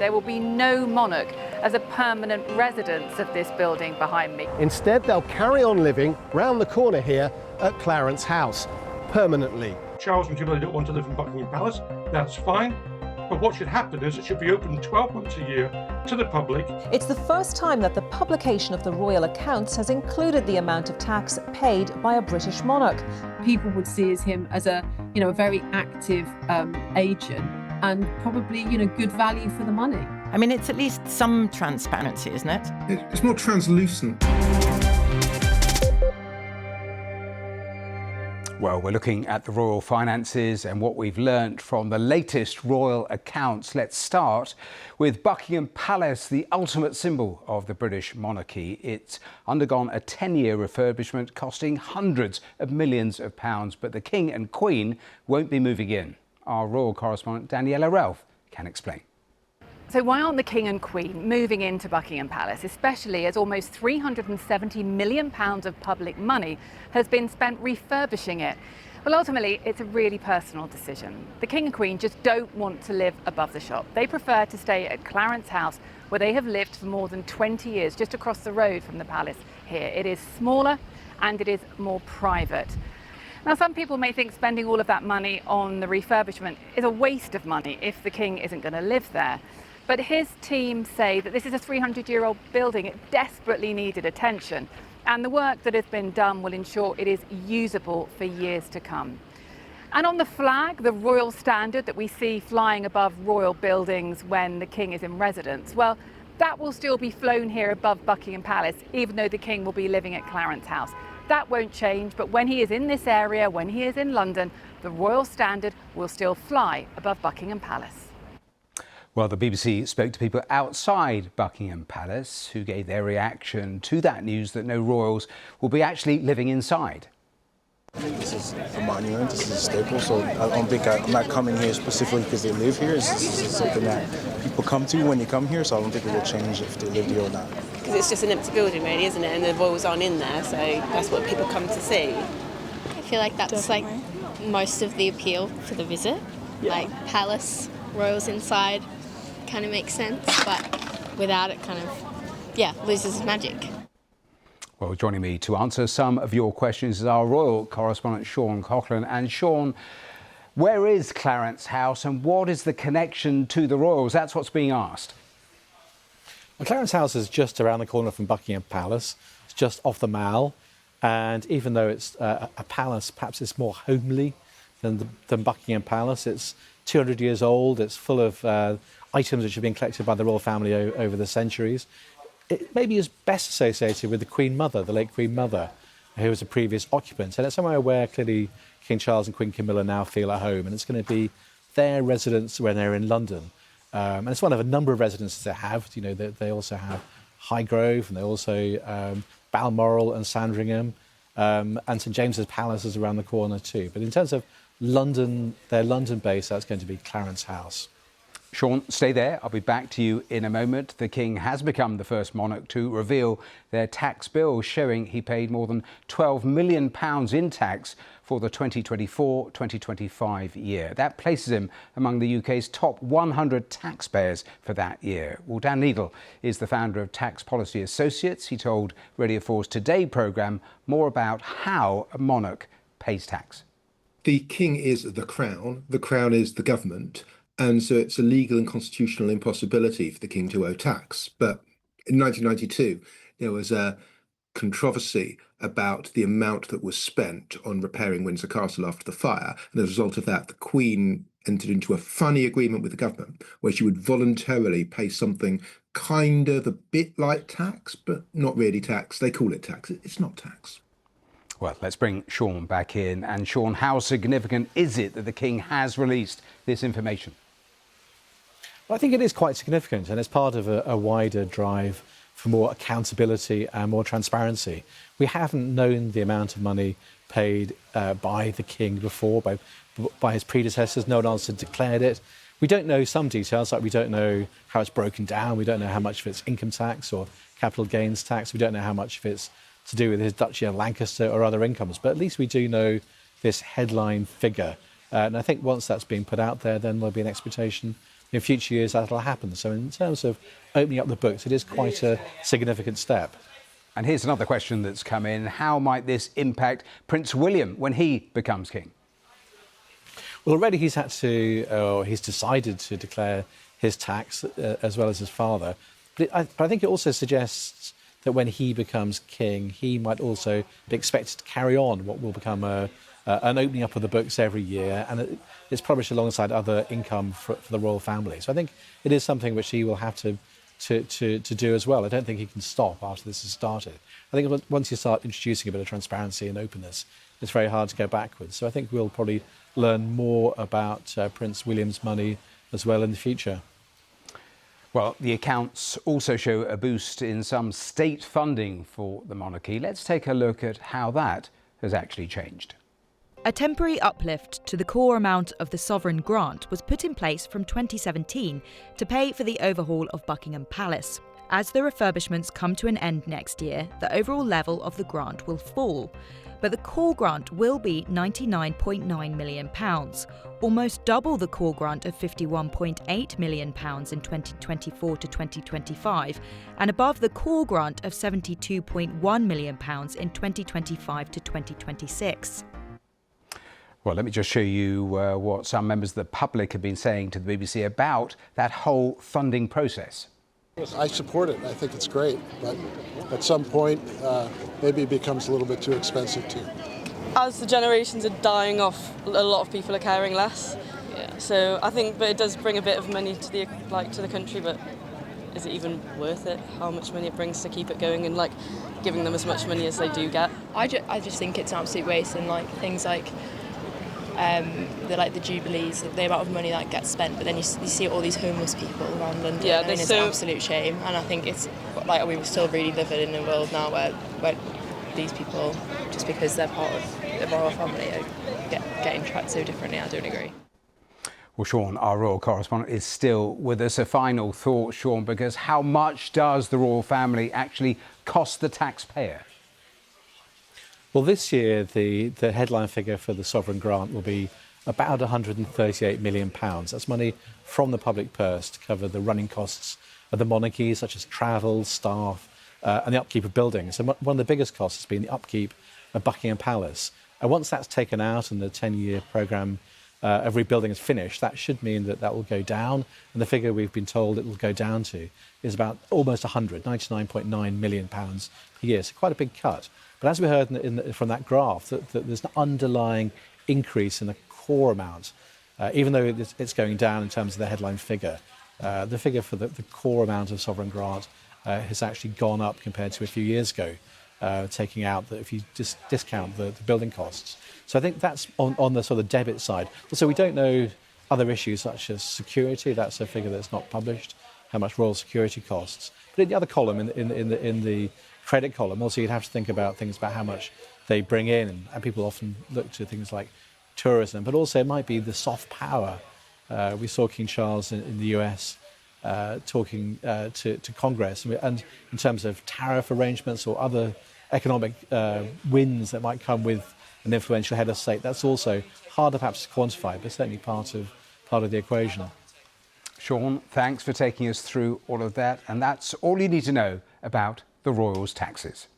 there will be no monarch as a permanent residence of this building behind me. Instead, they'll carry on living round the corner here at Clarence House, permanently. Charles and Camilla don't want to live in Buckingham Palace. That's fine. But what should happen is it should be open 12 months a year to the public. It's the first time that the publication of the royal accounts has included the amount of tax paid by a British monarch. People would see him as a very active agent and probably, good value for the money. I mean, it's at least some transparency, isn't it? It's more translucent. Well, we're looking at the royal finances and what we've learnt from the latest royal accounts. Let's start with Buckingham Palace, the ultimate symbol of the British monarchy. It's undergone a 10-year refurbishment costing hundreds of millions of pounds, but the King and Queen won't be moving in. Our royal correspondent Daniela Ralph can explain. So why aren't the King and Queen moving into Buckingham Palace, especially as almost £370 million of public money has been spent refurbishing it? Well, ultimately, it's a really personal decision. The King and Queen just don't want to live above the shop. They prefer to stay at Clarence House, where they have lived for more than 20 years, just across the road from the palace here. It is smaller and it is more private. Now, some people may think spending all of that money on the refurbishment is a waste of money if the King isn't going to live there. But his team say that this is a 300-year-old building. It desperately needed attention. And the work that has been done will ensure it is usable for years to come. And on the flag, the royal standard that we see flying above royal buildings when the King is in residence, well, that will still be flown here above Buckingham Palace, even though the King will be living at Clarence House. That won't change, but when he is in this area, when he is in London, the royal standard will still fly above Buckingham Palace. Well, the BBC spoke to people outside Buckingham Palace who gave their reaction to that news that no royals will be actually living inside. This is a monument, this is a staple, so I'm not coming here specifically because they live here. This is something that people come to when you come here, so I don't think it will change if they live here or not. Because it's just an empty building really, isn't it? And the royals aren't in there, so that's what people come to see. I feel like that's like most of the appeal for the visit. Yeah. Like palace, royals inside, kind of makes sense, but without it kind of, loses its magic. Well, joining me to answer some of your questions is our royal correspondent, Sean Coughlin. And Sean, where is Clarence House and what is the connection to the royals? That's what's being asked. Well, Clarence House is just around the corner from Buckingham Palace. It's just off the Mall. And even though it's a palace, perhaps it's more homely than Buckingham Palace. It's 200 years old. It's full of items which have been collected by the royal family over the centuries. It maybe is best associated with the Queen Mother, the late Queen Mother, who was a previous occupant. And it's somewhere where clearly King Charles and Queen Camilla now feel at home. And it's going to be their residence when they're in London. And it's one of a number of residences they have. You know, they also have Highgrove, and they also Balmoral and Sandringham. And St James's Palace is around the corner too. But in terms of London, their London base, that's going to be Clarence House. Sean, stay there. I'll be back to you in a moment. The King has become the first monarch to reveal their tax bill, showing he paid more than £12 million in tax for the 2024-2025 year. That places him among the UK's top 100 taxpayers for that year. Well, Dan Needle is the founder of Tax Policy Associates. He told Radio 4's Today programme more about how a monarch pays tax. The King is the Crown is the government. And so it's a legal and constitutional impossibility for the King to owe tax. But in 1992, there was a controversy about the amount that was spent on repairing Windsor Castle after the fire. And as a result of that, the Queen entered into a funny agreement with the government where she would voluntarily pay something kind of a bit like tax, but not really tax. They call it tax. It's not tax. Well, let's bring Sean back in. And Sean, how significant is it that the King has released this information? Well, I think it is quite significant, and it's part of a wider drive for more accountability and more transparency. We haven't known the amount of money paid by the King before, by his predecessors. No one else had declared it. We don't know some details, like we don't know how it's broken down. We don't know how much of it's income tax or capital gains tax. We don't know how much of it's to do with his Duchy of Lancaster or other incomes. But at least we do know this headline figure. And I think once that's been put out there, then there'll be an expectation in future years that'll happen. So in terms of opening up the books, it is quite a significant step. And here's another question that's come in. How might this impact Prince William when he becomes king? Well, already he's decided to declare his tax as well as his father. But I think it also suggests that when he becomes king, he might also be expected to carry on what will become an opening up of the books every year, and it's published alongside other income for the royal family. So I think it is something which he will have to do as well. I don't think he can stop after this has started. I think once you start introducing a bit of transparency and openness, it's very hard to go backwards. So I think we'll probably learn more about Prince William's money as well in the future. Well, the accounts also show a boost in some state funding for the monarchy. Let's take a look at how that has actually changed. A temporary uplift to the core amount of the sovereign grant was put in place from 2017 to pay for the overhaul of Buckingham Palace. As the refurbishments come to an end next year, the overall level of the grant will fall. But the core grant will be £99.9 million, almost double the core grant of £51.8 million in 2024 to 2025, and above the core grant of £72.1 million in 2025 to 2026. Well, let me just show you what some members of the public have been saying to the BBC about that whole funding process. I support it. I think it's great, but at some point, maybe it becomes a little bit too expensive too. As the generations are dying off, a lot of people are caring less. Yeah. So I think, but it does bring a bit of money to the country. But is it even worth it? How much money it brings to keep it going and giving them as much money as they do get? I just think it's an absolute waste, and things like the jubilees, the amount of money that gets spent, but then you see all these homeless people around London. Yeah, it's an absolute shame, and I think it's we still really live in a world now where these people, just because they're part of the royal family, are getting treated so differently. I don't agree. Well, Sean, our royal correspondent, is still with us. A final thought, Sean, because how much does the royal family actually cost the taxpayer? Well, this year, the headline figure for the sovereign grant will be about £138 million. That's money from the public purse to cover the running costs of the monarchy, such as travel, staff, and the upkeep of buildings. And one of the biggest costs has been the upkeep of Buckingham Palace. And once that's taken out and the 10-year programme of rebuilding is finished, that should mean that will go down. And the figure we've been told it will go down to is about almost £99.9 million per year. So quite a big cut. But as we heard from that graph, that there's an underlying increase in the core amount. Even though it's going down in terms of the headline figure, the figure for the core amount of sovereign grant has actually gone up compared to a few years ago, taking out if you discount the building costs. So I think that's on the sort of debit side. Also, we don't know other issues such as security. That's a figure that's not published, how much royal security costs. But in the other column, in the credit column, also you'd have to think about things about how much they bring in, and people often look to things like tourism, but also it might be the soft power. We saw King Charles in the US talking to Congress, and in terms of tariff arrangements or other economic wins that might come with an influential head of state. That's also harder perhaps to quantify, but certainly part of the equation. Sean, thanks for taking us through all of that, and that's all you need to know about the Royals' taxes.